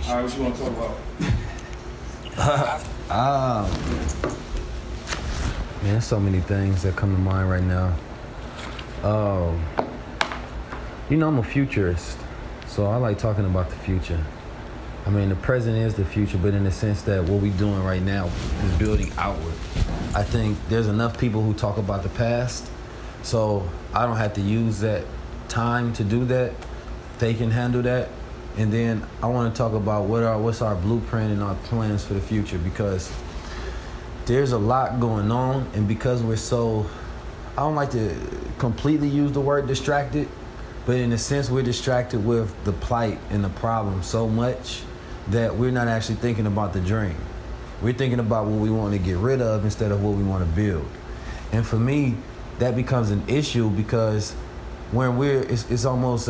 All right, what you want to talk about? Man, there's so many things that come to mind right now. I'm a futurist, so I like talking about the future. I mean, the present is the future, but in the sense that what we're doing right now is building outward. I think there's enough people who talk about the past, so I don't have to use that time to do that. They can handle that. And then I want to talk about what's our blueprint and our plans for the future, because there's a lot going on, and because I don't like to completely use the word distracted, but in a sense we're distracted with the plight and the problem so much that we're not actually thinking about the dream. We're thinking about what we want to get rid of instead of what we want to build. And for me, that becomes an issue, because when it's almost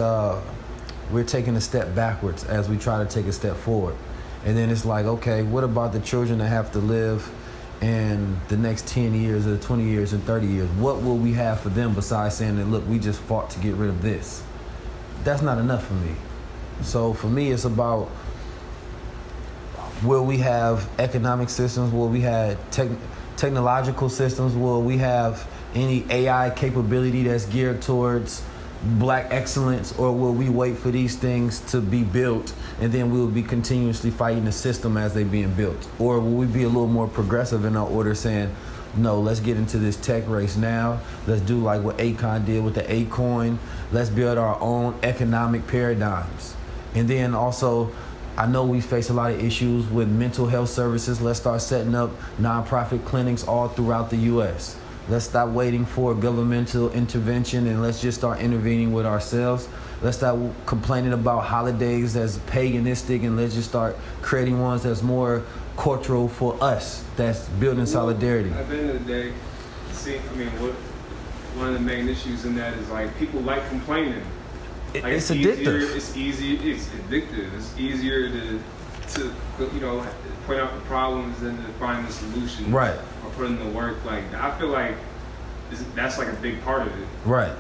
we're taking a step backwards as we try to take a step forward. And then it's like, okay, what about the children that have to live in the next 10 years or 20 years and 30 years? What will we have for them besides saying that, look, we just fought to get rid of this? That's not enough for me. So for me, it's about, will we have economic systems? Will we have technological systems? Will we have any AI capability that's geared towards Black excellence? Or will we wait for these things to be built and then we'll be continuously fighting the system as they're being built? Or will we be a little more progressive in our order, saying, no, let's get into this tech race now. Let's do like what Akon did with the A-coin. Let's build our own economic paradigms. And then also, I know we face a lot of issues with mental health services. Let's start setting up nonprofit clinics all throughout the U.S. Let's stop waiting for governmental intervention, and let's just start intervening with ourselves. Let's stop complaining about holidays as paganistic, and let's just start creating ones that's more cultural for us, that's building solidarity. At the end of the day, one of the main issues in that is like people like complaining. Like it's addictive. It's addictive. It's easier to point out the problems than to find the solution. Right. Or put in the work. Like, I feel like that's like a big part of it. Right.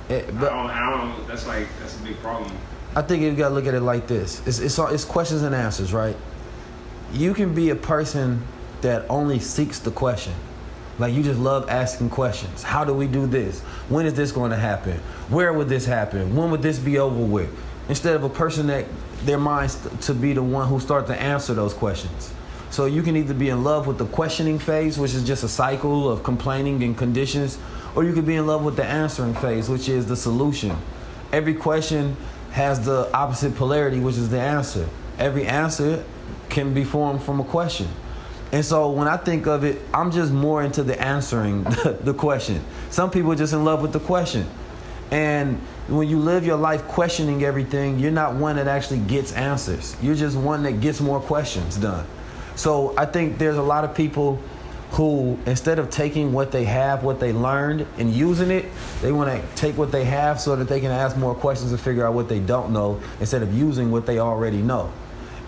I don't know. That's a big problem. I think you gotta look at it like this. It's questions and answers, right? You can be a person that only seeks the question. Like, you just love asking questions. How do we do this? When is this going to happen? Where would this happen? When would this be over with? Instead of a person that their mind's to be the one who starts to answer those questions. So you can either be in love with the questioning phase, which is just a cycle of complaining and conditions, or you could be in love with the answering phase, which is the solution. Every question has the opposite polarity, which is the answer. Every answer can be formed from a question. And so when I think of it, I'm just more into the answering the question. Some people are just in love with the question. And when you live your life questioning everything, you're not one that actually gets answers. You're just one that gets more questions done. So I think there's a lot of people who, instead of taking what they have, what they learned, and using it, they want to take what they have so that they can ask more questions and figure out what they don't know, instead of using what they already know.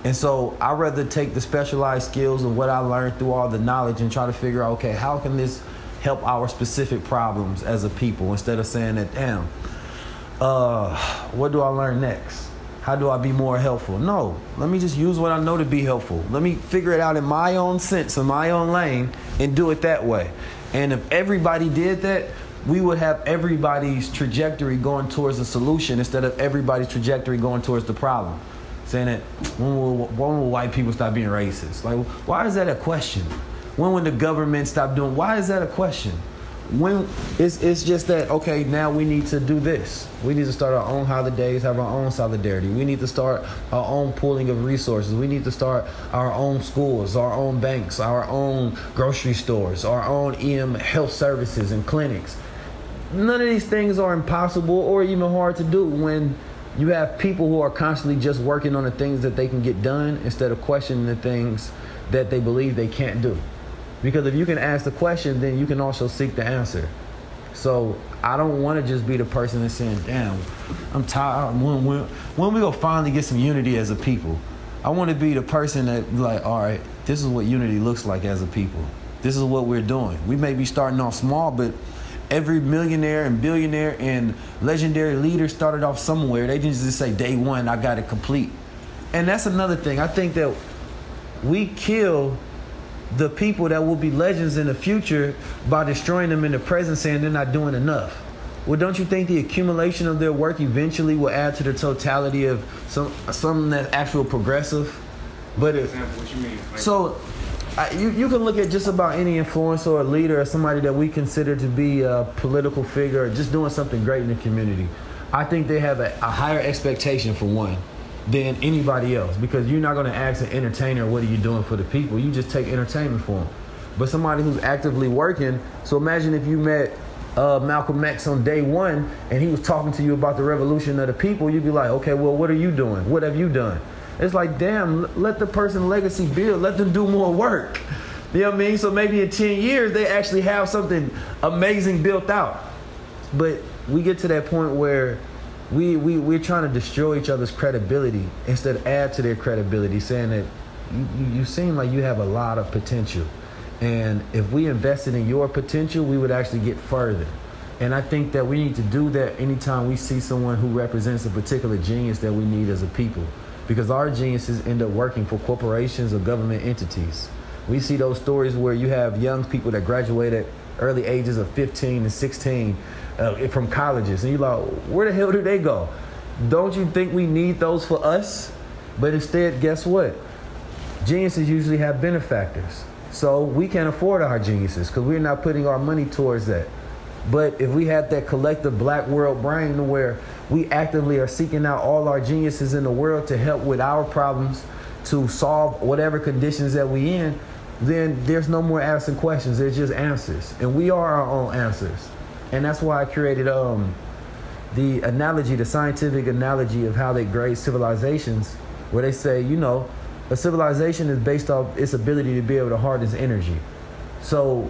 And so I'd rather take the specialized skills of what I learned through all the knowledge and try to figure out, okay, how can this help our specific problems as a people, instead of saying that, damn, what do I learn next? How do I be more helpful? No, let me just use what I know to be helpful. Let me figure it out in my own sense, in my own lane, and do it that way. And if everybody did that, we would have everybody's trajectory going towards the solution instead of everybody's trajectory going towards the problem. Saying that, when will white people stop being racist? Like, why is that a question? When will the government stop doing? Why is that a question? When it's just that, okay, now we need to do this. We need to start our own holidays, have our own solidarity. We need to start our own pooling of resources. We need to start our own schools, our own banks, our own grocery stores, our own EM health services and clinics. None of these things are impossible or even hard to do when you have people who are constantly just working on the things that they can get done instead of questioning the things that they believe they can't do. Because if you can ask the question, then you can also seek the answer. So I don't want to just be the person that's saying, damn, I'm tired. When we gonna finally get some unity as a people? I want to be the person that, like, all right, this is what unity looks like as a people. This is what we're doing. We may be starting off small, but every millionaire and billionaire and legendary leader started off somewhere. They didn't just say day one, I got it complete. And that's another thing. I think that we kill the people that will be legends in the future by destroying them in the present, saying they're not doing enough. Well, don't you think the accumulation of their work eventually will add to the totality of something that's actual progressive? But For example, what you mean? Like, so you can look at just about any influencer or leader or somebody that we consider to be a political figure or just doing something great in the community. I think they have a higher expectation, for one, than anybody else, because you're not going to ask an entertainer, what are you doing for the people? You just take entertainment for them. But somebody who's actively working, so imagine if you met Malcolm X on day one and he was talking to you about the revolution of the people, you'd be like, okay, well, what are you doing? What have you done? It's like, damn, let the person legacy build, let them do more work. You know what I mean? So maybe in 10 years, they actually have something amazing built out. But we get to that point where we're trying to destroy each other's credibility instead of add to their credibility, saying that you seem like you have a lot of potential. And if we invested in your potential, we would actually get further. And I think that we need to do that anytime we see someone who represents a particular genius that we need as a people. Because our geniuses end up working for corporations or government entities. We see those stories where you have young people that graduate at early ages of 15 and 16 from colleges. And you're like, where the hell do they go? Don't you think we need those for us? But instead, guess what? Geniuses usually have benefactors. So we can't afford our geniuses because we're not putting our money towards that. But if we had that collective black world brain where we actively are seeking out all our geniuses in the world to help with our problems, to solve whatever conditions that we in, then there's no more asking questions. There's just answers. And we are our own answers. And that's why I created the analogy, the scientific analogy of how they grade civilizations, where they say, you know, a civilization is based off its ability to be able to harness energy. So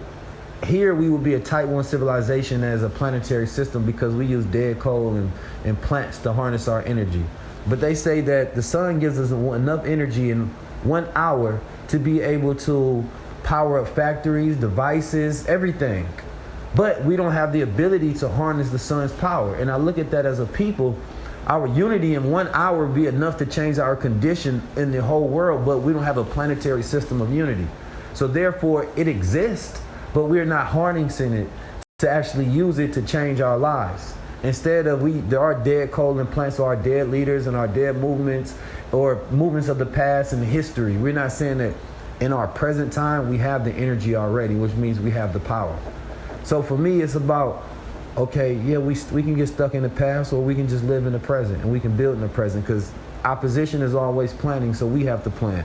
here we would be a type 1 civilization as a planetary system because we use dead coal and plants to harness our energy. But they say that the sun gives us enough energy in 1 hour to be able to power up factories, devices, everything. But we don't have the ability to harness the sun's power. And I look at that as a people, our unity in 1 hour would be enough to change our condition in the whole world, but we don't have a planetary system of unity. So therefore it exists, but we're not harnessing it to actually use it to change our lives. Instead of there are dead coal and plants, or our dead leaders and our dead movements or movements of the past and history. We're not saying that in our present time we have the energy already, which means we have the power. So for me, it's about, okay, yeah, we can get stuck in the past, or we can just live in the present and we can build in the present, because opposition is always planning, so we have to plan.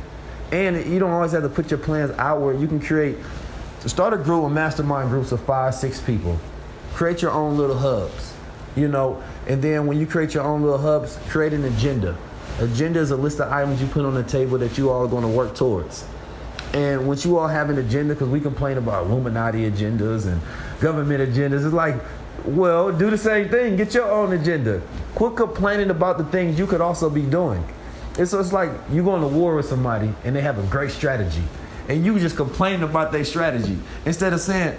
And you don't always have to put your plans outward. You can start a group of mastermind groups of 5-6 people. Create your own little hubs, you know, and then when you create your own little hubs, create an agenda. Agenda is a list of items you put on the table that you all are going to work towards. And once you all have an agenda, because we complain about Illuminati agendas and government agendas, it's like, well, do the same thing. Get your own agenda. Quit complaining about the things you could also be doing. It's like you going to war with somebody and they have a great strategy, and you just complaining about their strategy instead of saying,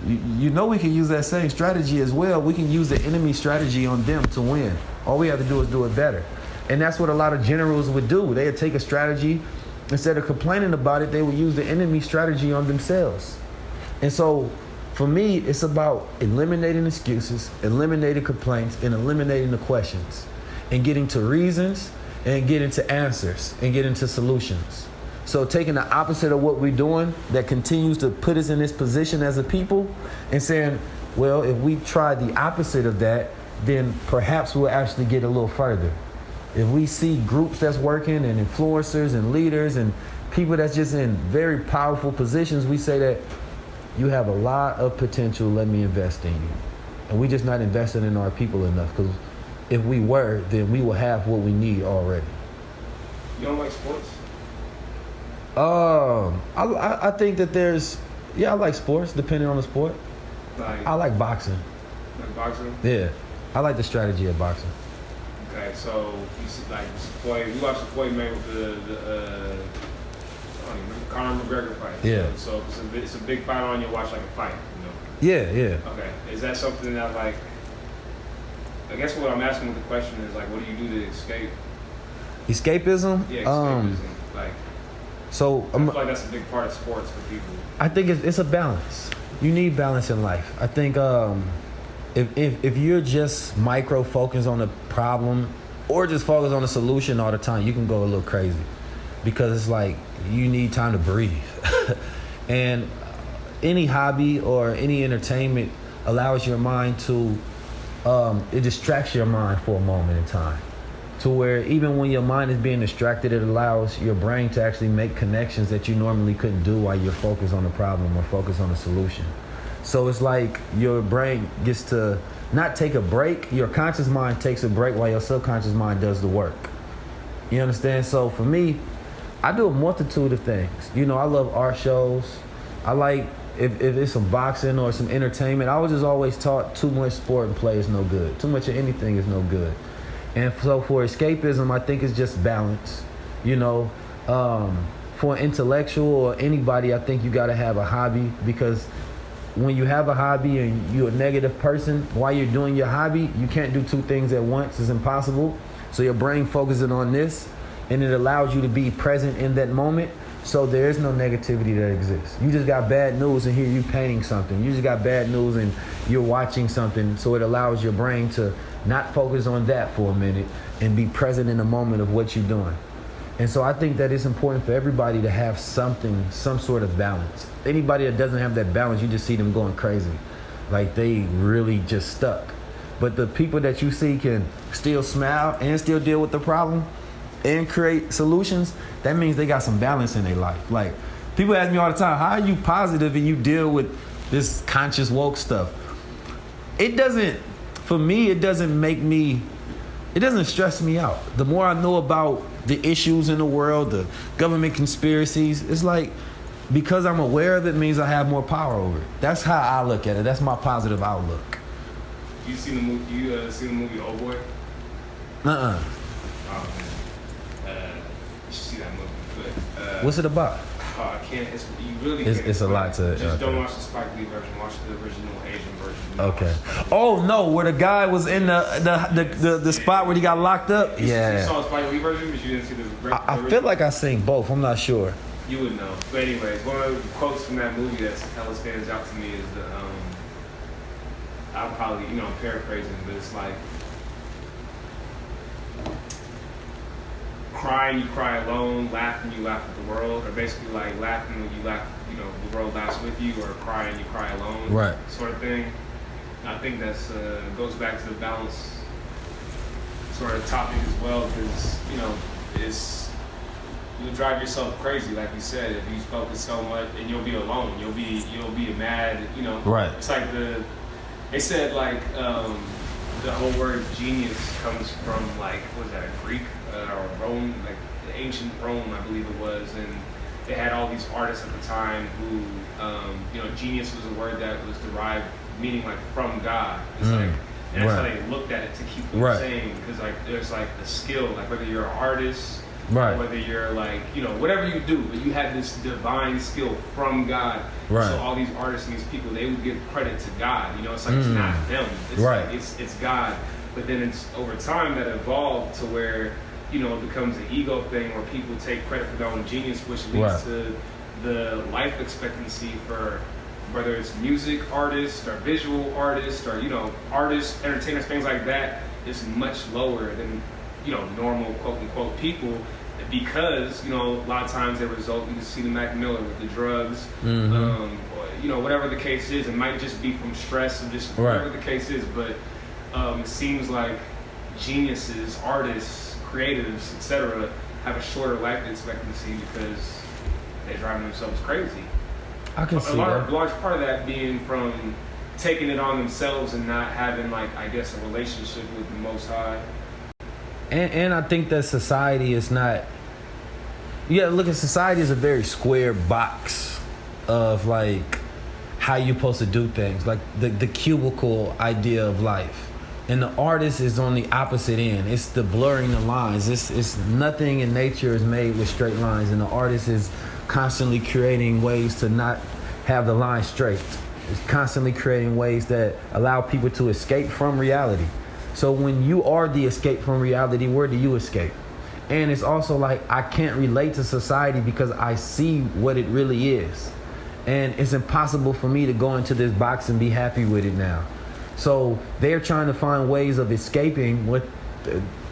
you know, we can use that same strategy as well. We can use the enemy strategy on them to win. All we have to do is do it better. And that's what a lot of generals would do. They would take a strategy. Instead of complaining about it, they would use the enemy strategy on themselves. And so for me, it's about eliminating excuses, eliminating complaints, and eliminating the questions, and getting to reasons, and getting to answers, and getting to solutions. So taking the opposite of what we're doing that continues to put us in this position as a people, and saying, well, if we try the opposite of that, then perhaps we'll actually get a little further. If we see groups that's working and influencers and leaders and people that's just in very powerful positions, we say that you have a lot of potential, let me invest in you. And we're just not investing in our people enough, because if we were, then we will have what we need already. You don't like sports? I think that I like sports, depending on the sport. I like boxing. Like boxing? Yeah. I like the strategy of boxing. Okay, so you see, like, we watched the Floyd Mayweather with the Conor McGregor fight. Yeah. So it's a big fight on you. Watch like a fight, you know. Yeah. Okay, is that something that, like, I guess what I'm asking with the question is, like, what do you do to escape? Escapism. Yeah, escapism. Like, So I feel like that's a big part of sports for people. I think it's a balance. You need balance in life. I think if you're just micro focused on the problem or just focus on the solution all the time, you can go a little crazy because it's like you need time to breathe. And any hobby or any entertainment allows your mind to it distracts your mind for a moment in time, to where even when your mind is being distracted, it allows your brain to actually make connections that you normally couldn't do while you're focused on the problem or focused on the solution. So it's like your brain gets to not take a break. Your conscious mind takes a break while your subconscious mind does the work. You understand? So for me, I do a multitude of things. You know, I love art shows. I like, if it's some boxing or some entertainment, I was just always taught too much sport and play is no good. Too much of anything is no good. And so for escapism, I think it's just balance. You know, for an intellectual or anybody, I think you got to have a hobby, because when you have a hobby and you're a negative person, while you're doing your hobby, you can't do two things at once. It's impossible. So your brain focuses on this, and it allows you to be present in that moment. So there is no negativity that exists. You just got bad news and here you painting something. You just got bad news and you're watching something. So it allows your brain to not focus on that for a minute and be present in the moment of what you're doing. And so I think that it's important for everybody to have something, some sort of balance. Anybody that doesn't have that balance, you just see them going crazy. Like they really just stuck. But the people that you see can still smile and still deal with the problem and create solutions, that means they got some balance in their life. Like, people ask me all the time, how are you positive and you deal with this conscious woke stuff? It doesn't, for me, it doesn't stress me out. The more I know about the issues in the world, the government conspiracies, it's like, because I'm aware of it means I have more power over it. That's how I look at it. That's my positive outlook. You seen the movie? You seen the movie Old Boy? Oh, man. You should see that movie. But what's it about? I can't. You really can't. It's a lot to. Just don't watch the Spike Lee version. Watch the original Asian version. Okay. Oh no, where the guy was in the spot where he got locked up. Yeah. You saw the Spike Lee version, but you didn't see the. I feel like I seen both. I'm not sure. You would know. But anyways, one of the quotes from that movie that hella stands out to me is the. I'll probably, I'm paraphrasing, but it's like, crying, you cry alone, laughing, you laugh at the world, or basically like laughing when you laugh, the world laughs with you, or crying, you cry alone, right? Sort of thing. And I think that's goes back to the balance sort of topic as well, because you'll drive yourself crazy, like you said, if you focus so much, and you'll be alone, you'll be mad, Right. It's like they said like the whole word genius comes from like, what was that, a Greek or Rome, like the ancient Rome, I believe it was, and they had all these artists at the time who, genius was a word that was derived, meaning like from God. It's like, and that's how they looked at it to keep them saying, because like there's like the skill, like whether you're an artist, or whether you're like, whatever you do, but you have this divine skill from God. Right. So all these artists and these people, they would give credit to God. It's like it's not them. It's like it's God. But then it's over time that evolved to where, it becomes an ego thing where people take credit for their own genius, which leads to the life expectancy for whether it's music artists or visual artists or, artists, entertainers, things like that, is much lower than, normal quote unquote people, because, a lot of times they result, you can see the Mac Miller with the drugs, or, whatever the case is. It might just be from stress and just whatever the case is, but it seems like geniuses, artists, creatives, etc., have a shorter life expectancy because they're driving themselves crazy. I can see that. A large part of that being from taking it on themselves and not having, like, I guess, a relationship with the Most High. And I think that society is not. You gotta look at society as a very square box of like how you're supposed to do things, like the cubicle idea of life. And the artist is on the opposite end. It's the blurring the lines. It's nothing in nature is made with straight lines, and the artist is constantly creating ways to not have the line straight. It's constantly creating ways that allow people to escape from reality. So when you are the escape from reality, where do you escape? And it's also like I can't relate to society because I see what it really is. And it's impossible for me to go into this box and be happy with it now. So they're trying to find ways of escaping what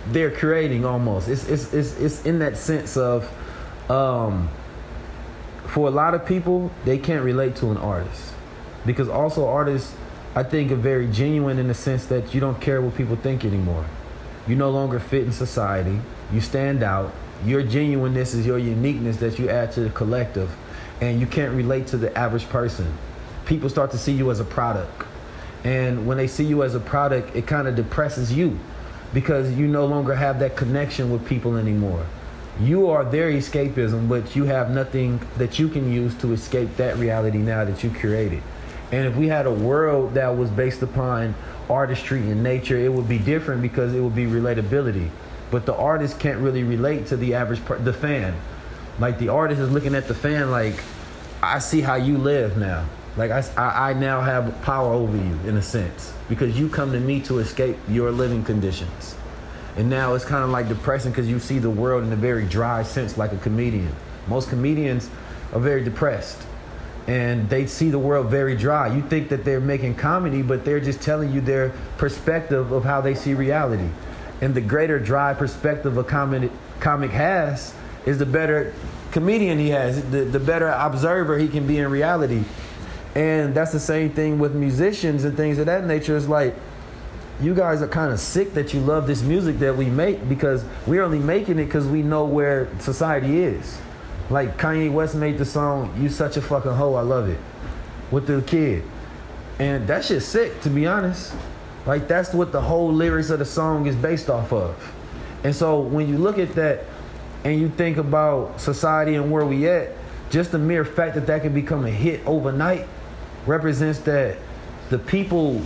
they're creating almost. It's in that sense of, for a lot of people, they can't relate to an artist. Because also artists, I think, are very genuine in the sense that you don't care what people think anymore. You no longer fit in society. You stand out. Your genuineness is your uniqueness that you add to the collective. And you can't relate to the average person. People start to see you as a product. And when they see you as a product, it kind of depresses you because you no longer have that connection with people anymore. You are their escapism, but you have nothing that you can use to escape that reality now that you created. And if we had a world that was based upon artistry and nature, it would be different because it would be relatability. But the artist can't really relate to the average, the fan. Like the artist is looking at the fan like, I see how you live now. Like I now have power over you in a sense because you come to me to escape your living conditions. And now it's kind of like depressing because you see the world in a very dry sense like a comedian. Most comedians are very depressed and they see the world very dry. You think that they're making comedy, but they're just telling you their perspective of how they see reality. And the greater dry perspective a comic has is the better comedian he has, the better observer he can be in reality. And that's the same thing with musicians and things of that nature. It's like, you guys are kind of sick that you love this music that we make because we're only making it because we know where society is. Like Kanye West made the song, "You Such a Fucking Hoe, I Love It," with the kid. And that shit's sick, to be honest. Like that's what the whole lyrics of the song is based off of. And so when you look at that and you think about society and where we at, just the mere fact that that can become a hit overnight represents that the people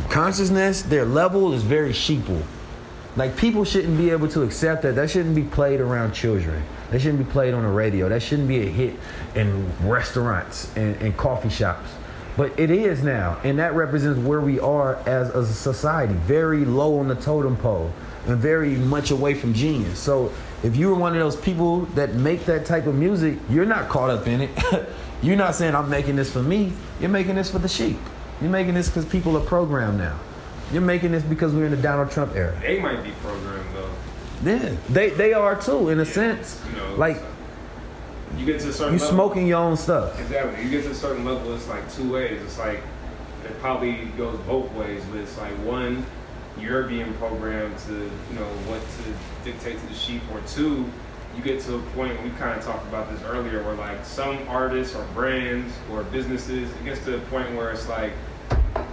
consciousness, their level is very sheeple. Like people shouldn't be able to accept that. That shouldn't be played around children. That shouldn't be played on the radio. That shouldn't be a hit in restaurants and coffee shops. But it is now, and that represents where we are as a society, very low on the totem pole and very much away from genius. So if you were one of those people that make that type of music, you're not caught up in it. You're not saying, I'm making this for me. You're making this for the sheep. You're making this because people are programmed now. You're making this because we're in the Donald Trump era. They might be programmed though. Yeah, they are too, in a sense. You know, like you get to a certain you level, smoking your own stuff. Exactly. You get to a certain level, it's like two ways. It's like it probably goes both ways, but it's like one, you're being programmed to, you know, what to dictate to the sheep, or two, you get to a point, we kind of talked about this earlier, where like some artists or brands or businesses, it gets to a point where it's like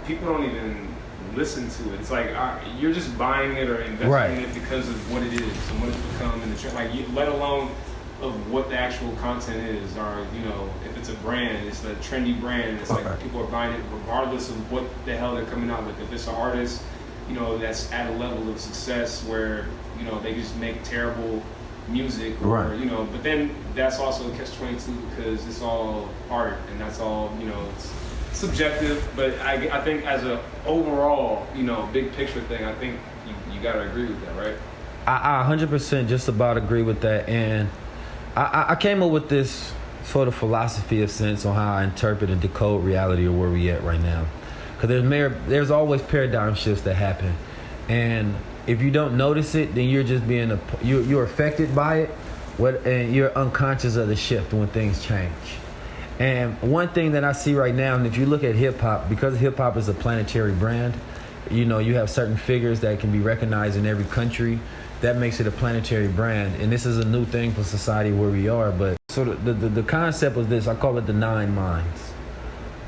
people don't even listen to it. It's like you're just buying it or investing in it because of what it is and what it's become in the trend. Like, let alone of what the actual content is, or you know, if it's a brand, it's a trendy brand. It's like people are buying it regardless of what the hell they're coming out with. If it's an artist, you know, that's at a level of success where you know they just make terrible music, or you know, but then that's also a catch-22 because it's all art and that's all, you know, it's subjective. But I think as a overall, you know, big picture thing, I think you gotta agree with that, right? I 100% just about agree with that. And I came up with this sort of philosophy of sense on how I interpret and decode reality or where we at right now. Because there's always paradigm shifts that happen, and if you don't notice it, then you're just being you're affected by it, and you're unconscious of the shift when things change. And one thing that I see right now, and if you look at hip hop, because hip hop is a planetary brand, you know, you have certain figures that can be recognized in every country. That makes it a planetary brand, and this is a new thing for society where we are. But so the concept of this, I call it the 9 minds.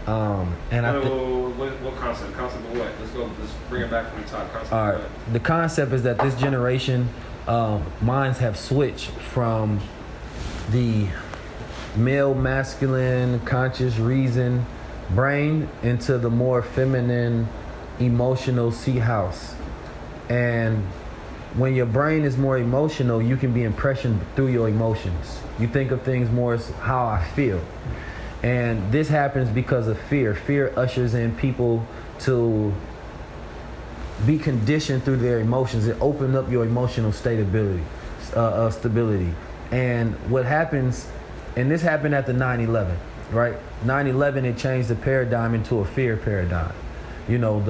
What concept? Concept of what? Let's bring it back from the top. Concept all right. of what? The concept is that this generation, minds have switched from the male, masculine, conscious reason brain into the more feminine, emotional sea house. And when your brain is more emotional, you can be impressioned through your emotions. You think of things more as how I feel. And this happens because of fear. Fear ushers in people to be conditioned through their emotions. It opens up your emotional stability. stability. And what happens, and this happened at the 9/11, right? 9/11, it changed the paradigm into a fear paradigm. You know,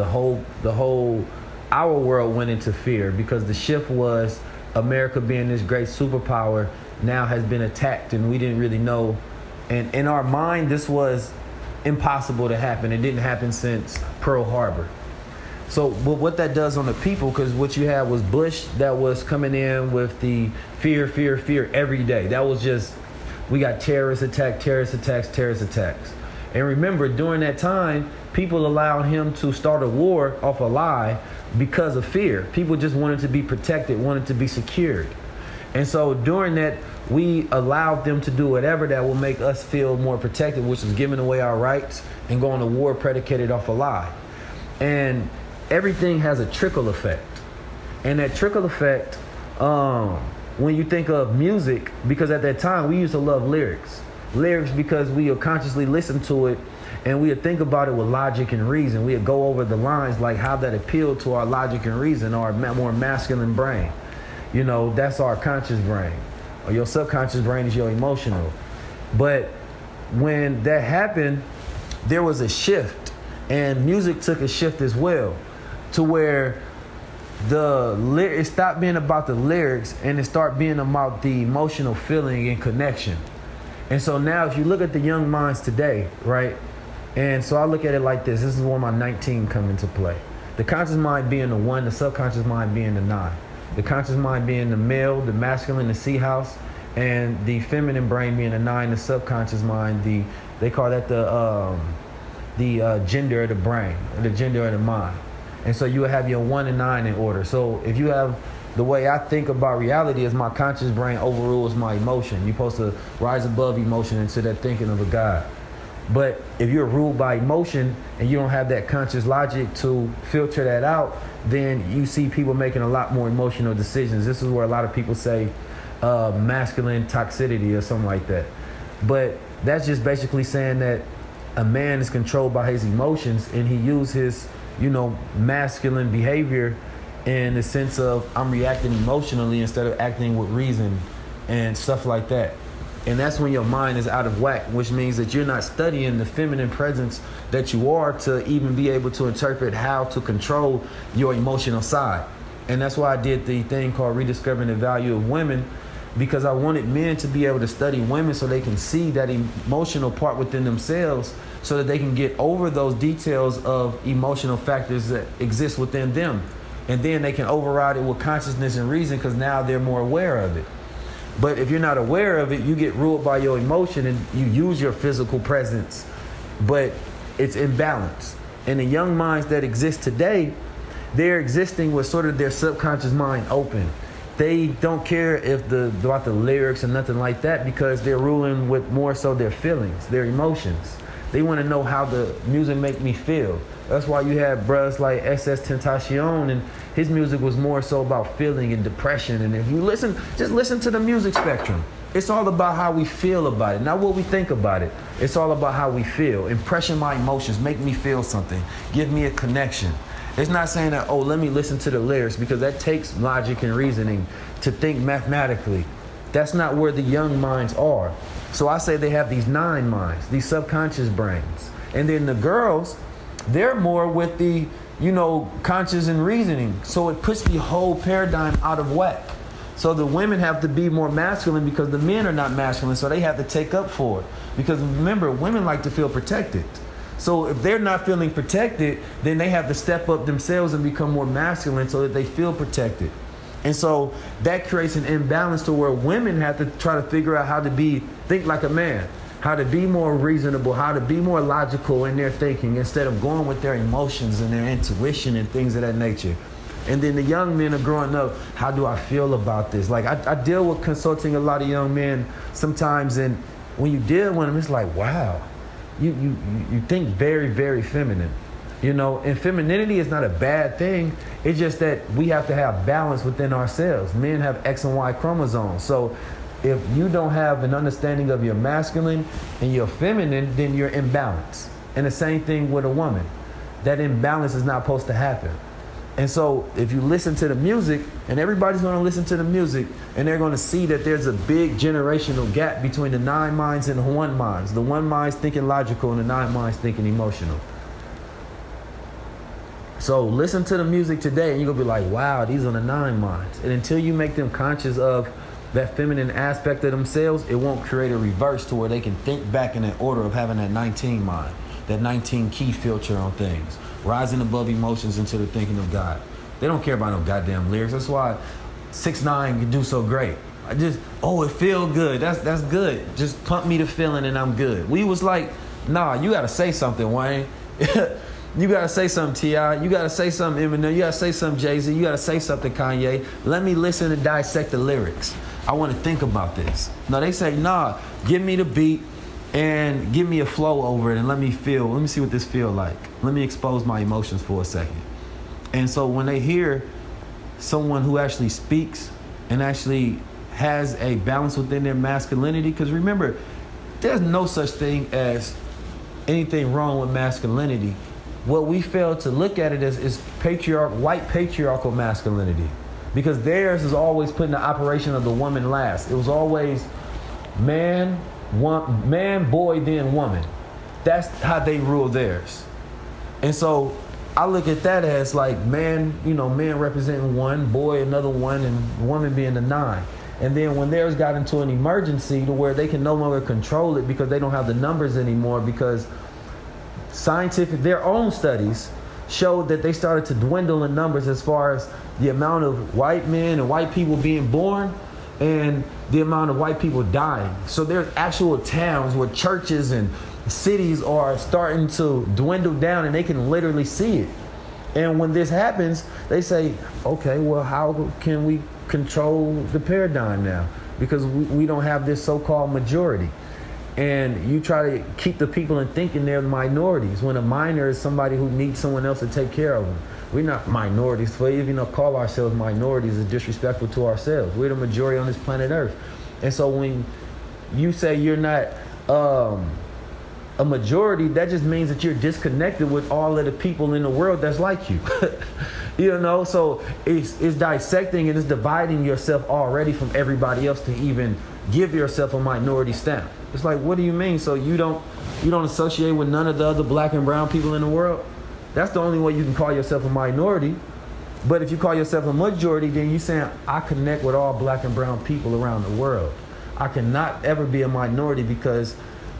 our world went into fear because the shift was America being this great superpower now has been attacked, and we didn't really know. And in our mind, this was impossible to happen. It didn't happen since Pearl Harbor. So what that does on the people, because what you had was Bush that was coming in with the fear every day. That was just, we got terrorist attacks. And remember, during that time, people allowed him to start a war off a lie because of fear. People just wanted to be protected, wanted to be secured. And so during that, we allowed them to do whatever that will make us feel more protected, which is giving away our rights and going to war predicated off a lie. And everything has a trickle effect. And that trickle effect, when you think of music, because at that time we used to love lyrics because we would consciously listen to it and we would think about it with logic and reason. We would go over the lines, like how that appealed to our logic and reason, our more masculine brain. You know, that's our conscious brain. Or your subconscious brain is your emotional. But when that happened, there was a shift, and music took a shift as well, to where it stopped being about the lyrics and it started being about the emotional feeling and connection. And so now if you look at the young minds today, right? And so I look at it like this. This is where my 19 come into play. The conscious mind being the 1, the subconscious mind being the 9. The conscious mind being the male, the masculine, the sea house, and the feminine brain being the 9, the subconscious mind, they call that the gender of the brain, or the gender of the mind. And so you will have your 1 and 9 in order. So if you have, the way I think about reality is my conscious brain overrules my emotion. You're supposed to rise above emotion into that thinking of a God. But if you're ruled by emotion and you don't have that conscious logic to filter that out, then you see people making a lot more emotional decisions. This is where a lot of people say masculine toxicity or something like that. But that's just basically saying that a man is controlled by his emotions and he uses his, masculine behavior in the sense of I'm reacting emotionally instead of acting with reason and stuff like that. And that's when your mind is out of whack, which means that you're not studying the feminine presence that you are to even be able to interpret how to control your emotional side. And that's why I did the thing called Rediscovering the Value of Women, because I wanted men to be able to study women so they can see that emotional part within themselves so that they can get over those details of emotional factors that exist within them. And then they can override it with consciousness and reason because now they're more aware of it. But if you're not aware of it, you get ruled by your emotion and you use your physical presence, but it's imbalance. And the young minds that exist today, they're existing with sort of their subconscious mind open. They don't care about the lyrics or nothing like that because they're ruling with more so their feelings, their emotions. They want to know how the music make me feel. That's why you have brothers like SS Tentacion, and his music was more so about feeling and depression. And if you just listen to the music spectrum. It's all about how we feel about it, not what we think about it. It's all about how we feel. Impression my emotions, make me feel something, give me a connection. It's not saying that, let me listen to the lyrics, because that takes logic and reasoning to think mathematically. That's not where the young minds are. So I say they have these 9 minds, these subconscious brains. And then the girls, they're more with the, conscious and reasoning. So it puts the whole paradigm out of whack. So the women have to be more masculine because the men are not masculine, so they have to take up for it. Because remember, women like to feel protected. So if they're not feeling protected, then they have to step up themselves and become more masculine so that they feel protected. And so that creates an imbalance to where women have to try to figure out how to think like a man, how to be more reasonable, how to be more logical in their thinking instead of going with their emotions and their intuition and things of that nature. And then the young men are growing up, how do I feel about this? Like I deal with consulting a lot of young men sometimes, and when you deal with them, it's like, wow, you think very, very feminine. And femininity is not a bad thing. It's just that we have to have balance within ourselves. Men have X and Y chromosomes. So if you don't have an understanding of your masculine and your feminine, then you're imbalanced. And the same thing with a woman. That imbalance is not supposed to happen. And so if you listen to the music, and everybody's going to listen to the music, and they're going to see that there's a big generational gap between the 9 minds and the 1 minds. The 1 mind's thinking logical and the 9 mind's thinking emotional. So listen to the music today and you're going to be like, wow, these are the 9 minds. And until you make them conscious of that feminine aspect of themselves, it won't create a reverse to where they can think back in that order of having that 19 mind, that 19 key filter on things, rising above emotions into the thinking of God. They don't care about no goddamn lyrics. That's why 6ix9ine can do so great. It feel good. That's good. Just pump me the feeling and I'm good. We was like, nah, you gotta say something, Wayne. You gotta say something, T.I. You gotta say something, Eminem. You gotta say something, Jay-Z. You gotta say something, Kanye. Let me listen and dissect the lyrics. I want to think about this. No, they say, nah, give me the beat and give me a flow over it and let me see what this feel like. Let me expose my emotions for a second. And so when they hear someone who actually speaks and actually has a balance within their masculinity, because remember, there's no such thing as anything wrong with masculinity. What we fail to look at it as is white patriarchal masculinity. Because theirs is always putting the operation of the woman last. It was always man, boy, then woman. That's how they rule theirs. And so I look at that as like man representing 1, boy another 1, and woman being the 9. And then when theirs got into an emergency to where they can no longer control it because they don't have the numbers anymore, because their own studies showed that they started to dwindle in numbers as far as the amount of white men and white people being born and the amount of white people dying. So there's actual towns where churches and cities are starting to dwindle down and they can literally see it. And when this happens, they say, okay, well, how can we control the paradigm now? Because we don't have this so-called majority. And you try to keep the people in thinking they're minorities, when a minor is somebody who needs someone else to take care of them. We're not minorities. For even to call ourselves minorities is disrespectful to ourselves. We're the majority on this planet Earth. And so when you say you're not a majority, that just means that you're disconnected with all of the people in the world that's like you. So it's dissecting and it's dividing yourself already from everybody else to even give yourself a minority stamp. It's like, what do you mean? So you don't associate with none of the other black and brown people in the world? That's the only way you can call yourself a minority. But if you call yourself a majority, then you're saying, I connect with all black and brown people around the world. I cannot ever be a minority because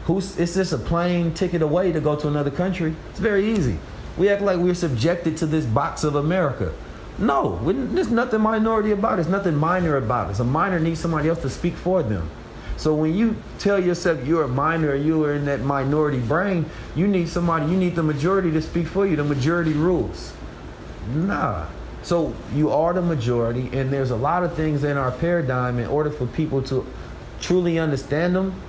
it's just a plane ticket away to go to another country. It's very easy. We act like we're subjected to this box of America. No, there's nothing minority about it. There's nothing minor about it. A minor needs somebody else to speak for them. So when you tell yourself you're a minor or you are in that minority brain, you need the majority to speak for you. The majority rules. Nah. So you are the majority, and there's a lot of things in our paradigm. In order for people to truly understand them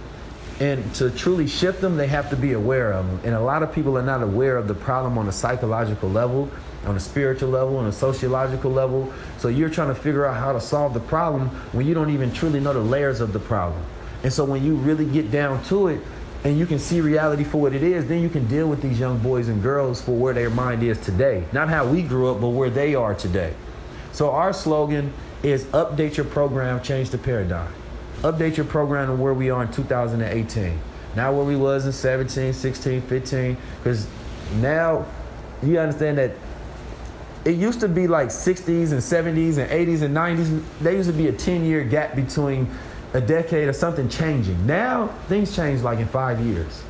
and to truly shift them, they have to be aware of them. And a lot of people are not aware of the problem on a psychological level, on a spiritual level, on a sociological level. So you're trying to figure out how to solve the problem when you don't even truly know the layers of the problem. And so when you really get down to it and you can see reality for what it is, then you can deal with these young boys and girls for where their mind is today. Not how we grew up, but where they are today. So our slogan is update your program, change the paradigm. Update your program to where we are in 2018. Not where we was in 17, 16, 15. Because now you understand that it used to be like 60s and 70s and 80s and 90s. There used to be a 10-year gap between a decade or something changing. Now things change like in 5 years.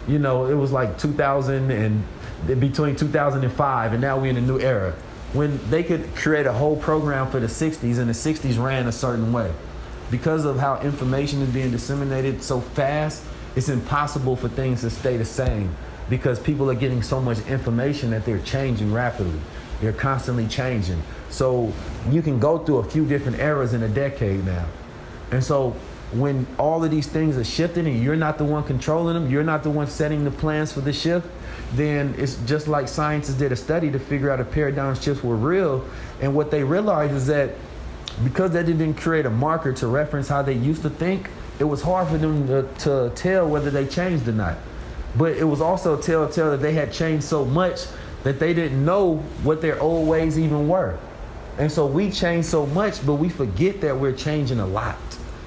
It was like 2000 and between 2005 and now we're in a new era. When they could create a whole program for the 60s and the 60s ran a certain way. Because of how information is being disseminated so fast, it's impossible for things to stay the same because people are getting so much information that they're changing rapidly. They're constantly changing. So you can go through a few different eras in a decade now. And so when all of these things are shifting and you're not the one controlling them, you're not the one setting the plans for the shift, then it's just like scientists did a study to figure out if paradigm shifts were real. And what they realized is that because they didn't create a marker to reference how they used to think, it was hard for them to tell whether they changed or not. But it was also telltale that they had changed so much that they didn't know what their old ways even were. And so we change so much, but we forget that we're changing a lot.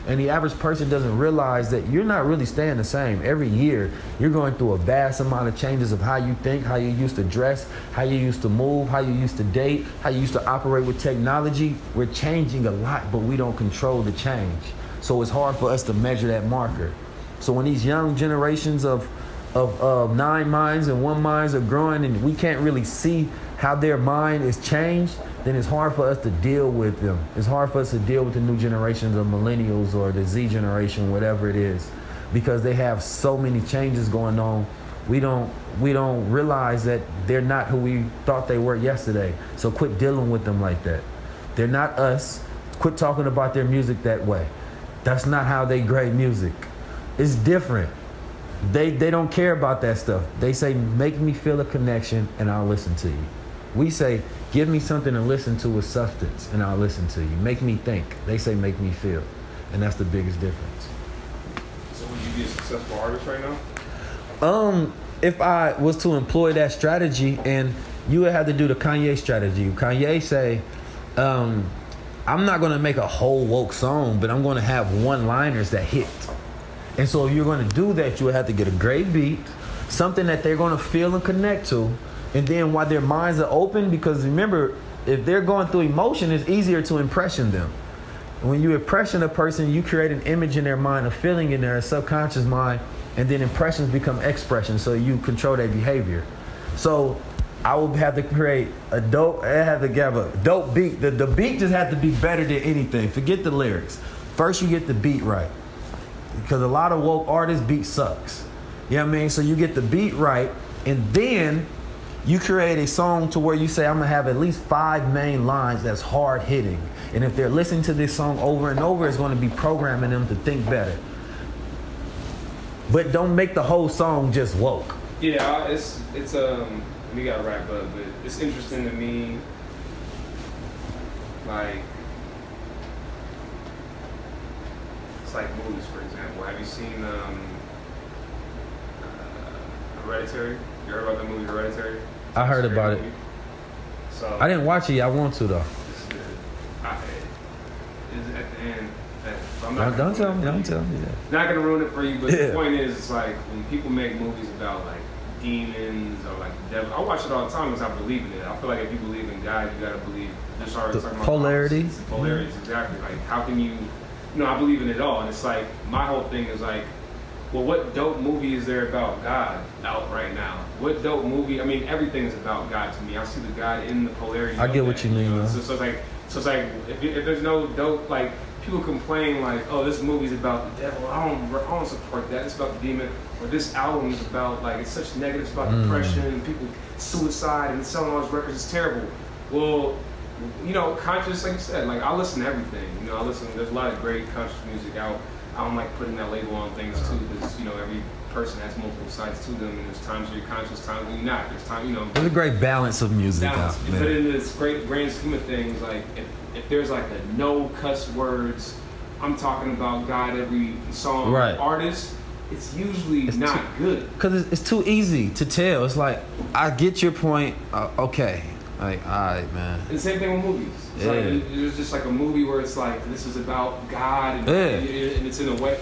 And the average person doesn't realize that you're not really staying the same. Every year, you're going through a vast amount of changes of how you think, how you used to dress, how you used to move, how you used to date, how you used to operate with technology. We're changing a lot, but we don't control the change. So it's hard for us to measure that marker. So when these young generations of 9 minds and 1 minds are growing and we can't really see how their mind is changed, then it's hard for us to deal with them. It's hard for us to deal with the new generations of millennials or the Z generation, whatever it is, because they have so many changes going on. We don't realize that they're not who we thought they were yesterday. So quit dealing with them like that. They're not us. Quit talking about their music that way. That's not how they grade music. It's different. They don't care about that stuff. They say, make me feel a connection and I'll listen to you. We say, give me something to listen to with substance and I'll listen to you. Make me think. They say, make me feel. And that's the biggest difference. So would you be a successful artist right now? If I was to employ that strategy, and you would have to do the Kanye strategy. Kanye say, I'm not going to make a whole woke song, but I'm going to have one-liners that hit. And so if you're going to do that, you would have to get a great beat, something that they're going to feel and connect to. And then while their minds are open, because remember, if they're going through emotion, it's easier to impression them. And when you impression a person, you create an image in their mind, a feeling in their subconscious mind, and then impressions become expressions, so you control their behavior. So I would have to create a dope beat. The beat just has to be better than anything. Forget the lyrics. First, you get the beat right. Because a lot of woke artists, beat sucks. You know what I mean? So you get the beat right, and then you create a song to where you say, I'm going to have at least 5 main lines that's hard hitting. And if they're listening to this song over and over, it's going to be programming them to think better. But don't make the whole song just woke. Yeah, we got to wrap up, but it's interesting to me, like, it's like movies, for example. Have you seen Hereditary? You heard about the movie Hereditary? I heard about it. So I didn't watch it. I want to, though. It's good. It's at the end. Don't tell me. Yeah. Not gonna ruin it for you, but the point is, it's like when people make movies about like demons or like the devil. I watch it all the time because I believe in it. I feel like if you believe in God, you gotta believe. Just already talking about polarities. Polarities, exactly. Like how can you? I believe in it all, and it's like my whole thing is like, well, what dope movie is there about God out right now? What dope movie? I mean, everything is about God to me. I see the God in the polarity. I get what you mean. So it's like if there's no dope, like people complain like, oh, this movie's about the devil. I don't support that. It's about the demon. Or this album is about like it's such negatives about depression and people suicide and selling all these records. It's terrible. Well, conscious, like you said, like I listen to everything. There's a lot of great conscious music out. I don't like putting that label on things too, because every person has multiple sides to them, and there's times where you're conscious, times when you're not. There's time, There's a great balance of music out. But in this great grand scheme of things, like if there's like a no cuss words, I'm talking about God every song, right. Artist, it's usually not good. Because it's too easy to tell. It's like, I get your point. Okay. Like, all right, man. And the same thing with movies. It's like, there's just like a movie where it's like, this is about God, and it's in a way.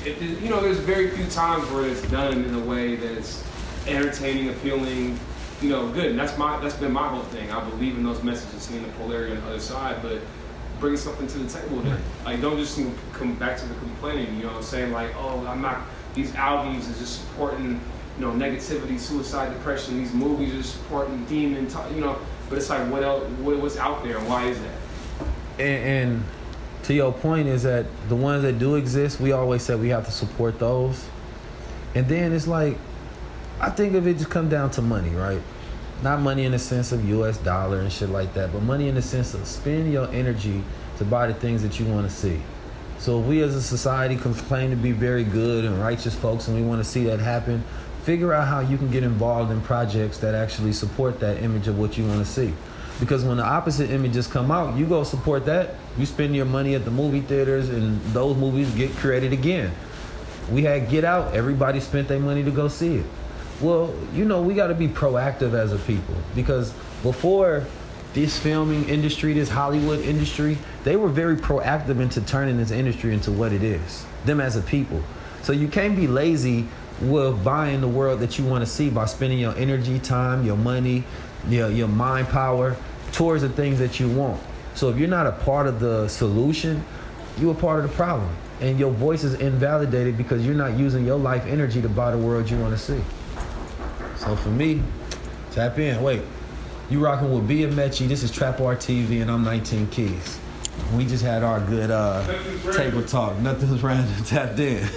There's very few times where it's done in a way that's entertaining, appealing, good. And that's been my whole thing. I believe in those messages, seeing the polarity on the other side, but bring something to the table then. Like, don't just come back to the complaining, saying like, oh, I'm not, these albums is just supporting, negativity, suicide, depression. These movies are supporting demon, but it's like, what else? What's out there, and why is that? And to your point is that the ones that do exist, we always said we have to support those. And then it's like, I think if it just comes down to money, right? Not money in the sense of US dollar and shit like that, but money in the sense of spend your energy to buy the things that you want to see. So if we as a society claim to be very good and righteous folks and we want to see that happen, figure out how you can get involved in projects that actually support that image of what you want to see. Because when the opposite images come out, you go support that. You spend your money at the movie theaters and those movies get created again. We had Get Out. Everybody spent their money to go see it. Well, you know, we got to be proactive as a people, because before this filming industry, this Hollywood industry, they were very proactive into turning this industry into what it is, them as a people. So you can't be lazy with buying the world that you want to see by spending your energy, time, your money, your mind power towards the things that you want. So if you're not a part of the solution, you're a part of the problem. And your voice is invalidated because you're not using your life energy to buy the world you want to see. So for me, tap in. Wait, you rocking with B and Mechi. This is Trap Art TV, and I'm 19 Keys. We just had our good table talk. Nothing's random. Tapped in.